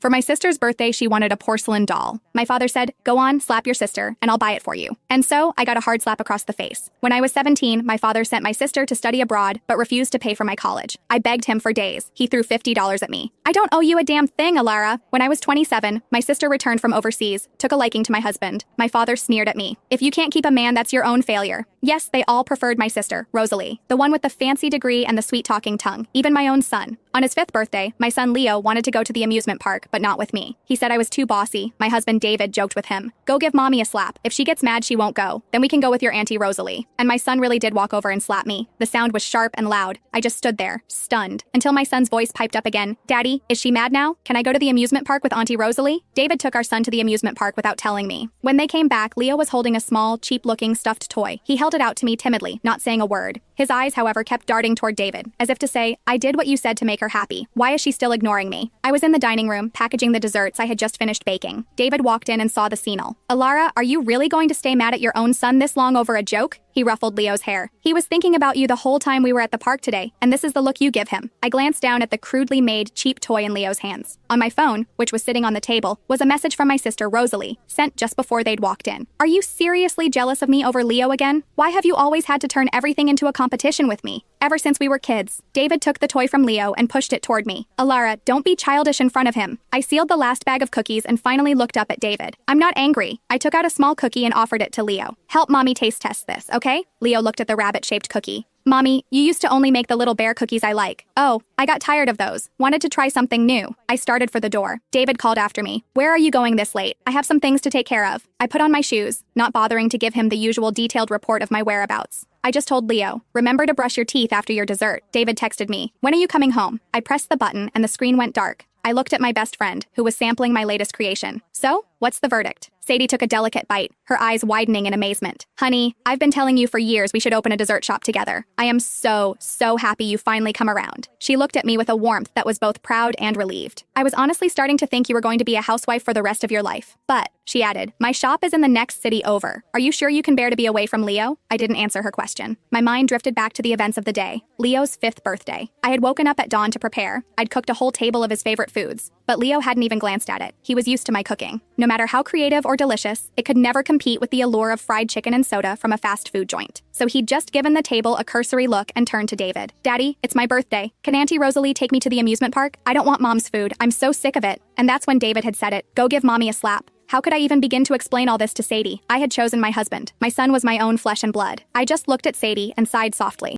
For my sister's birthday, she wanted a porcelain doll. My father said, "Go on, slap your sister, and I'll buy it for you." And so, I got a hard slap across the face. When I was 17, my father sent my sister to study abroad, but refused to pay for my college. I begged him for days. He threw $50 at me. "I don't owe you a damn thing, Alara." When I was 27, my sister returned from overseas, took a liking to my husband. My father sneered at me. "If you can't keep a man, that's your own failure." Yes, they all preferred my sister, Rosalie, the one with the fancy degree and the sweet-talking tongue, even my own son. On his 5th birthday, my son Leo wanted to go to the amusement park, but not with me. He said I was too bossy. My husband David joked with him, "Go give mommy a slap. If she gets mad, she won't go. Then we can go with your auntie Rosalie." And my son really did walk over and slap me. The sound was sharp and loud. I just stood there, stunned, until my son's voice piped up again. "Daddy, is she mad now? Can I go to the amusement park with Auntie Rosalie?" David took our son to the amusement park without telling me. When they came back, Leo was holding a small, cheap-looking stuffed toy. He held it out to me timidly, not saying a word. His eyes, however, kept darting toward David, as if to say, "I did what you said to make her happy. Why is she still ignoring me?" I was in the dining room, packaging the desserts I had just finished baking. David walked in and saw the scene. "Alara, are you really going to stay mad at your own son this long over a joke?" He ruffled Leo's hair. "He was thinking about you the whole time we were at the park today, and this is the look you give him." I glanced down at the crudely made, cheap toy in Leo's hands. On my phone, which was sitting on the table, was a message from my sister Rosalie, sent just before they'd walked in. "Are you seriously jealous of me over Leo again? Why have you always had to turn everything into a competition with me? Ever since we were kids." David took the toy from Leo and pushed it toward me. "Alara, don't be childish in front of him." I sealed the last bag of cookies and finally looked up at David. "I'm not angry." I took out a small cookie and offered it to Leo. "Help mommy taste test this, okay?" Leo looked at the rabbit-shaped cookie. "Mommy, you used to only make the little bear cookies I like." "Oh, I got tired of those. Wanted to try something new." I started for the door. David called after me. "Where are you going this late? I have some things to take care of." I put on my shoes, not bothering to give him the usual detailed report of my whereabouts. I just told Leo, "Remember to brush your teeth after your dessert." David texted me, "When are you coming home?" I pressed the button and the screen went dark. I looked at my best friend, who was sampling my latest creation. "So, what's the verdict?" Sadie took a delicate bite, her eyes widening in amazement. "Honey, I've been telling you for years we should open a dessert shop together. I am so happy you finally come around." She looked at me with a warmth that was both proud and relieved. "I was honestly starting to think you were going to be a housewife for the rest of your life. But," she added, "my shop is in the next city over. Are you sure you can bear to be away from Leo?" I didn't answer her question. My mind drifted back to the events of the day, Leo's 5th birthday. I had woken up at dawn to prepare. I'd cooked a whole table of his favorite foods. But Leo hadn't even glanced at it. He was used to my cooking. No matter how creative or delicious, it could never compete with the allure of fried chicken and soda from a fast food joint. So he'd just given the table a cursory look and turned to David. "Daddy, it's my birthday. Can Auntie Rosalie take me to the amusement park? I don't want Mom's food. I'm so sick of it." And that's when David had said it. "Go give Mommy a slap." How could I even begin to explain all this to Sadie? I had chosen my husband. My son was my own flesh and blood. I just looked at Sadie and sighed softly.